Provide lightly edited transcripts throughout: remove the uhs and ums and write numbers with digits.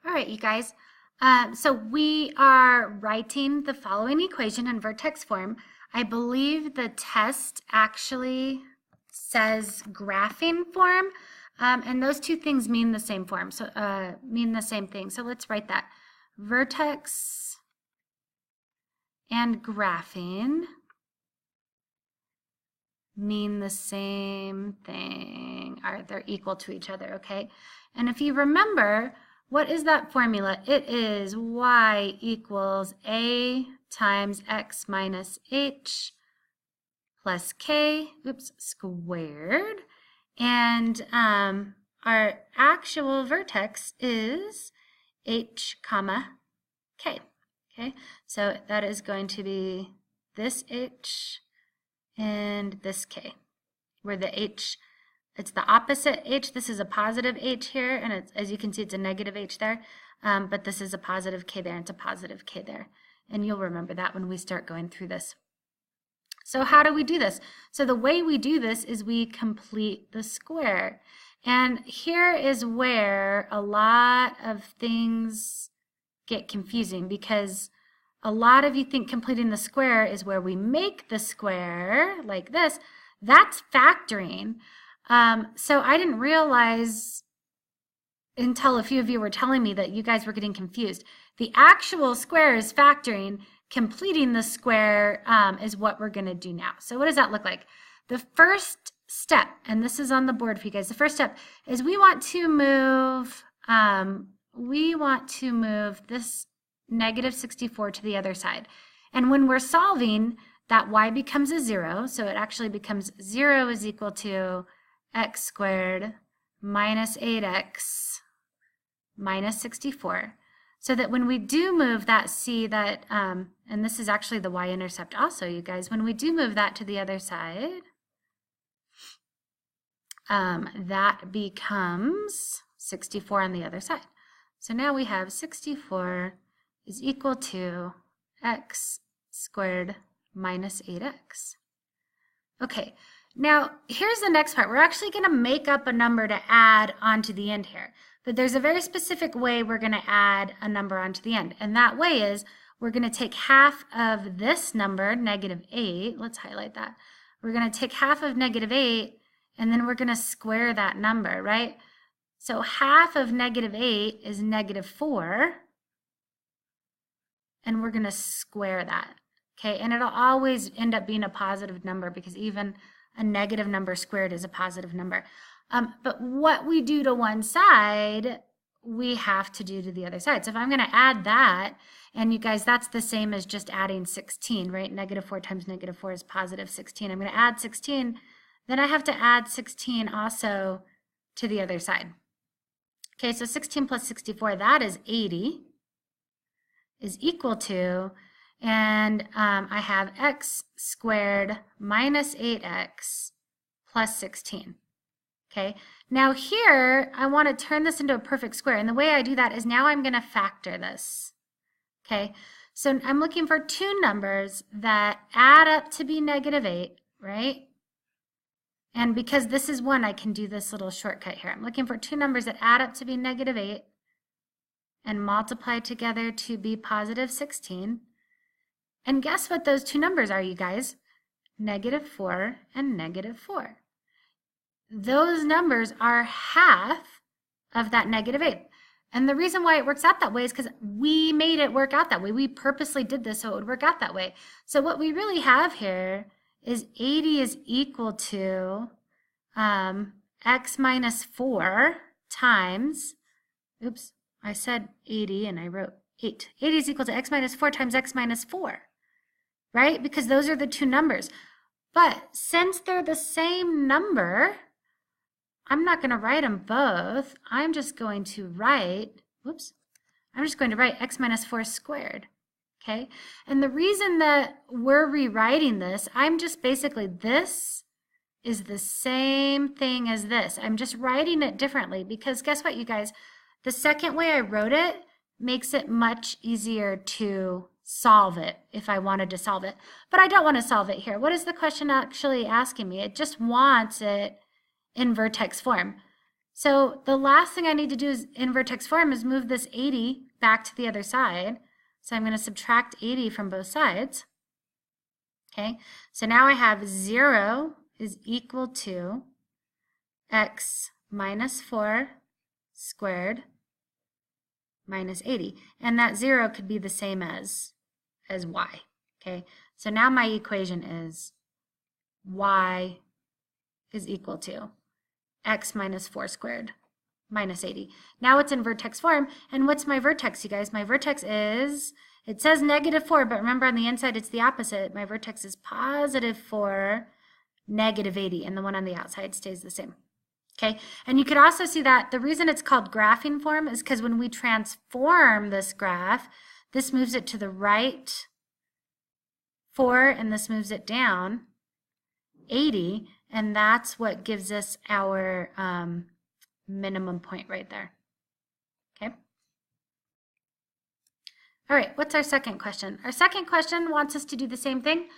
All right, you guys. So we are writing the following equation in vertex form. I believe the test actually says graphing form, and those two things mean the same form. So mean the same thing. So let's write that. Vertex and graphing mean the same thing. All right, they're equal to each other, okay? And if you remember, what is that formula? It is y equals a times x minus h plus k, squared. And our actual vertex is h comma k, okay? So that is going to be this h and this k, where the h, it's the opposite h. This is a positive h here, and it's, as you can see, it's a negative h there, but this is a positive k there, and it's a positive k there. And you'll remember that when we start going through this. So how do we do this? So the way we do this is we complete the square. And here is where a lot of things get confusing, because a lot of you think completing the square is where we make the square like this. That's factoring. So I didn't realize until a few of you were telling me that you guys were getting confused. The actual square is factoring. Completing the square is what we're going to do now. So what does that look like? The first step, and this is on the board for you guys, the first step is we want to move this negative 64 to the other side. And when we're solving, that y becomes a 0, so it actually becomes 0 is equal to x squared minus 8x minus 64. So that when we do move that, see that, and this is actually the y-intercept also, you guys, when we do move that to the other side, that becomes 64 on the other side. So now we have 64 is equal to x squared minus 8x. Okay, now here's the next part. We're actually going to make up a number to add onto the end here. But there's a very specific way we're going to add a number onto the end. And that way is we're going to take half of this number, negative 8. Let's highlight that. We're going to take half of negative 8, and then we're going to square that number, right? So half of negative 8 is negative 4. And we're going to square that, okay? And it'll always end up being a positive number, because even a negative number squared is a positive number. But what we do to one side, we have to do to the other side. So if I'm going to add that, and you guys, that's the same as just adding 16, right? Negative 4 times negative 4 is positive 16. I'm going to add 16. Then I have to add 16 also to the other side. Okay, so 16 plus 64, that is 80. Is equal to, and I have x squared minus 8x plus 16. Okay, now here I want to turn this into a perfect square, and the way I do that is now I'm going to factor this. Okay, so I'm looking for two numbers that add up to be negative 8, right? And because this is 1, I can do this little shortcut here. I'm looking for two numbers that add up to be negative 8 and multiply together to be positive 16. And guess what those two numbers are, you guys? Negative 4 and negative 4. Those numbers are half of that negative 8. And the reason why it works out that way is because we made it work out that way. We purposely did this so it would work out that way. So what we really have here is 80 is equal to x minus 4 times, oops, I said 80 and I wrote 8. 80 is equal to x minus 4 times x minus 4, right? Because those are the two numbers. But since they're the same number, I'm not going to write them both. I'm just going to write, x minus 4 squared, okay? And the reason that we're rewriting this, I'm just basically, this is the same thing as this. I'm just writing it differently because guess what, you guys? The second way I wrote it makes it much easier to solve it if I wanted to solve it. But I don't want to solve it here. What is the question actually asking me? It just wants it in vertex form. So the last thing I need to do is in vertex form is move this 80 back to the other side. So I'm going to subtract 80 from both sides. Okay, so now I have 0 is equal to x minus 4 squared minus 80. And that 0 could be the same as y. Okay, so now my equation is y is equal to x minus 4 squared minus 80. Now it's in vertex form. And what's my vertex, you guys? My vertex is, it says -4, but remember on the inside it's the opposite. My vertex is +4, -80, and the one on the outside stays the same. Okay, and you could also see that the reason it's called graphing form is because when we transform this graph, this moves it to the right 4, and this moves it down 80, and that's what gives us our minimum point right there. Okay. All right, what's our second question? Our second question wants us to do the same thing.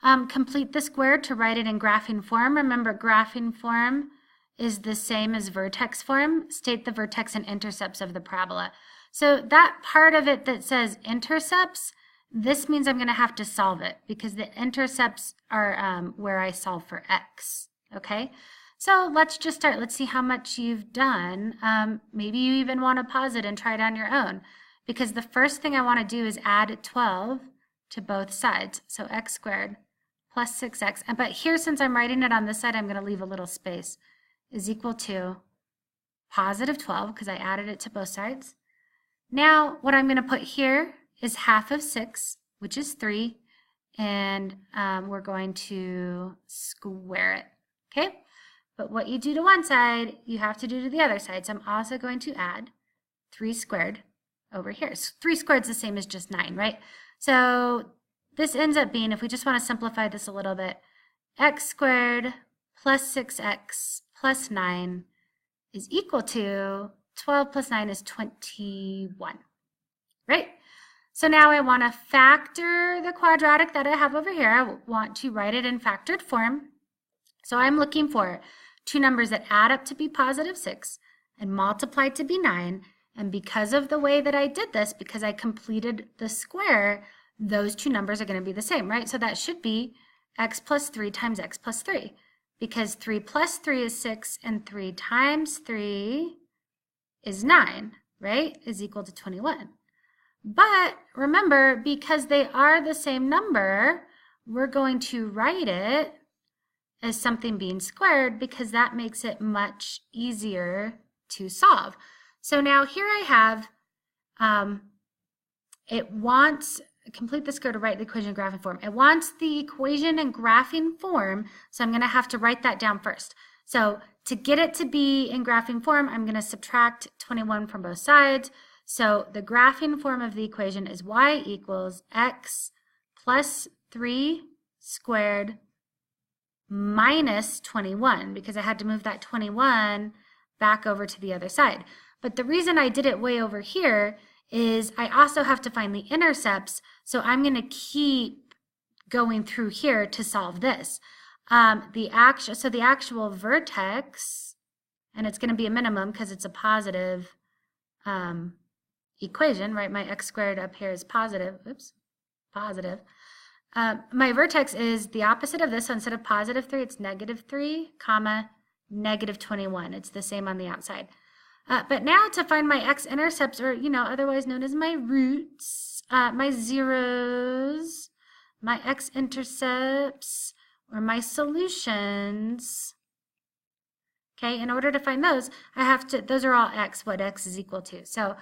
Complete the square to write it in graphing form. Remember, graphing form is the same as vertex form. State the vertex and intercepts of the parabola. So that part of it that says intercepts, this means I'm going to have to solve it because the intercepts are where I solve for x. Okay, so let's just start. Let's see how much you've done. Maybe you even want to pause it and try it on your own, because the first thing I want to do is add 12 to both sides. So x squared plus 6x. But here, since I'm writing it on this side, I'm going to leave a little space, is equal to positive 12 because I added it to both sides. Now what I'm going to put here is half of 6, which is 3, and we're going to square it. Okay, but what you do to one side, you have to do to the other side. So I'm also going to add 3 squared over here. So 3 squared is the same as just 9, right? So this ends up being, if we just want to simplify this a little bit, x squared plus 6x plus 9 is equal to 12 plus 9 is 21, right? So now I want to factor the quadratic that I have over here. I want to write it in factored form. So I'm looking for two numbers that add up to be positive 6 and multiply to be 9. And because of the way that I did this, because I completed the square, those two numbers are going to be the same, right? So that should be x plus 3 times x plus 3. Because 3 plus 3 is 6, and 3 times 3 is 9, right? Is equal to 21. But remember, because they are the same number, we're going to write it as something being squared because that makes it much easier to solve. So now here I have, it wants, complete the square to write the equation in graphing form. It wants the equation in graphing form, so I'm going to have to write that down first. So to get it to be in graphing form, I'm going to subtract 21 from both sides. So the graphing form of the equation is y equals x plus 3 squared minus 21, because I had to move that 21 back over to the other side. But the reason I did it way over here is I also have to find the intercepts, so I'm going to keep going through here to solve this. The actual vertex, and it's going to be a minimum because it's a positive equation, right? My x squared up here is positive. Oops, positive. My vertex is the opposite of this, so instead of positive 3, it's -3, comma, -21. It's the same on the outside. But now to find my x-intercepts, or otherwise known as my roots, my zeros, my x-intercepts, or my solutions, okay, in order to find those, I have to, those are all x, what x is equal to. So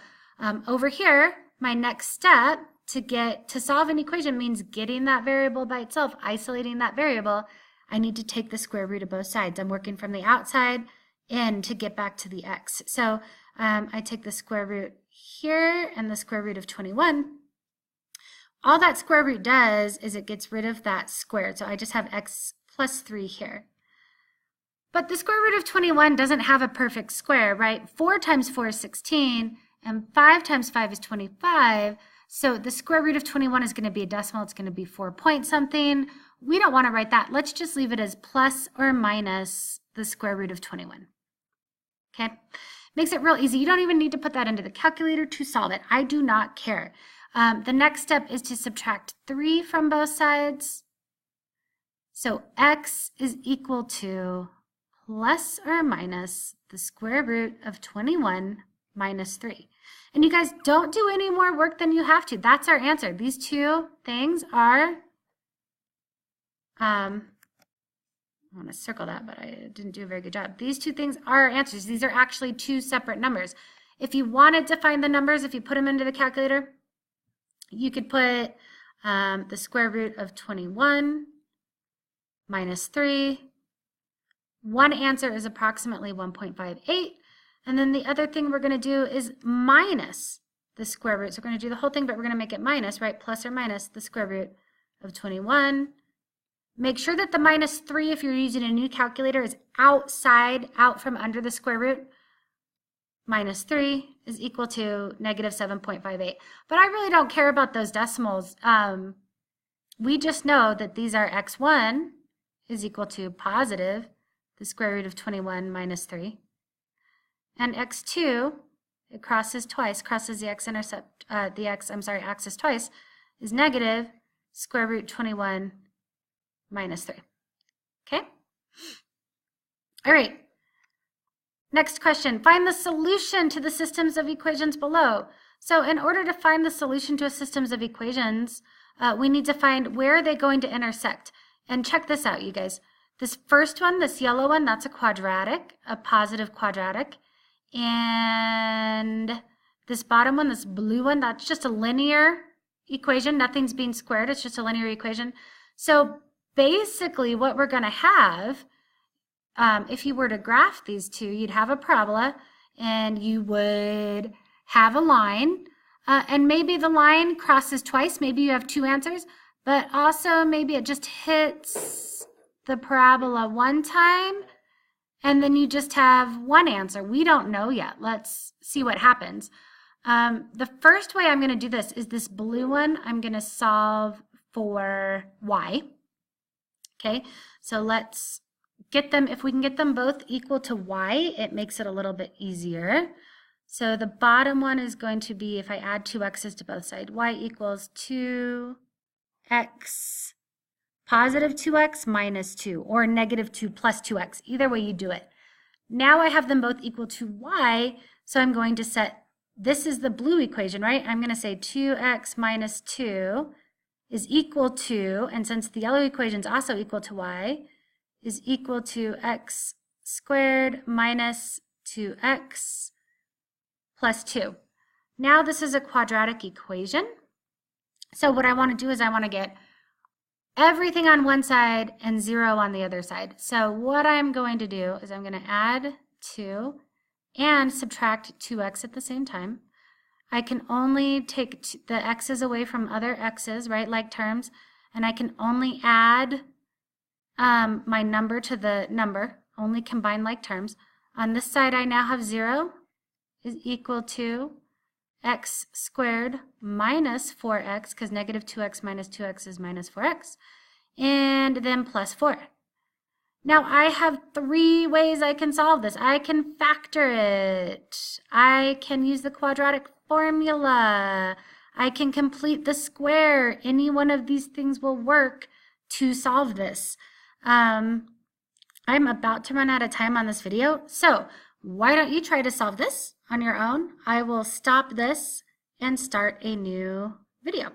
over here, my next step to solve an equation means getting that variable by itself, isolating that variable. I need to take the square root of both sides. I'm working from the outside in to get back to the x. So I take the square root here and the square root of 21. All that square root does is it gets rid of that squared. So I just have x plus 3 here. But the square root of 21 doesn't have a perfect square, right? 4 times 4 is 16, and 5 times 5 is 25. So the square root of 21 is going to be a decimal. It's going to be 4 point something. We don't want to write that. Let's just leave it as plus or minus the square root of 21. okay? Makes it real easy. You don't even need to put that into the calculator to solve it. I do not care. The next step is to subtract 3 from both sides. So x is equal to plus or minus the square root of 21 minus 3. And you guys don't do any more work than you have to. That's our answer. These two things are, I want to circle that, but I didn't do a very good job. These two things are our answers. These are actually two separate numbers. If you wanted to find the numbers, if you put them into the calculator, you could put the square root of 21 minus 3. One answer is approximately 1.58. And then the other thing we're going to do is minus the square root. So we're going to do the whole thing, but we're going to make it minus, right? Plus or minus the square root of 21. Make sure that the minus 3, if you're using a new calculator, is outside, out from under the square root. Minus 3 is equal to negative 7.58. But I really don't care about those decimals. We just know that these are x1 is equal to positive the square root of 21 minus 3. And x2, it crosses twice, crosses the axis twice, is negative square root 21 minus 3. Okay? All right. Next question. Find the solution to the systems of equations below. So in order to find the solution to a systems of equations, we need to find where are they going to intersect. And check this out, you guys. This first one, this yellow one, that's a quadratic, a positive quadratic. And this bottom one, this blue one, that's just a linear equation. Nothing's being squared. It's just a linear equation. So basically what we're going to have, if you were to graph these two, you'd have a parabola and you would have a line. And maybe the line crosses twice. Maybe you have two answers. But also maybe it just hits the parabola one time. And then you just have one answer. We don't know yet. Let's see what happens. The first way I'm going to do this is this blue one. I'm going to solve for y. Okay, so let's get them. If we can get them both equal to y, it makes it a little bit easier. So the bottom one is going to be, if I add 2 x's to both sides, y equals 2x positive 2x minus 2, or negative 2 plus 2x. Either way you do it. Now I have them both equal to y, so I'm going to set, this is the blue equation, right? I'm going to say 2x minus 2 is equal to, and since the yellow equation is also equal to y, is equal to x squared minus 2x plus 2. Now this is a quadratic equation. So what I want to do is I want to get everything on one side and 0 on the other side. So what I'm going to do is I'm going to add 2 and subtract 2x at the same time. I can only take the x's away from other x's, right, like terms, and I can only add my number to the number, only combine like terms. On this side I now have 0 is equal to x squared minus 4x, because negative 2x minus 2x is minus 4x, and then plus 4. Now I have 3 ways I can solve this. I can factor it. I can use the quadratic formula. I can complete the square. Any one of these things will work to solve this. I'm about to run out of time on this video, so why don't you try to solve this on your own? I will stop this and start a new video.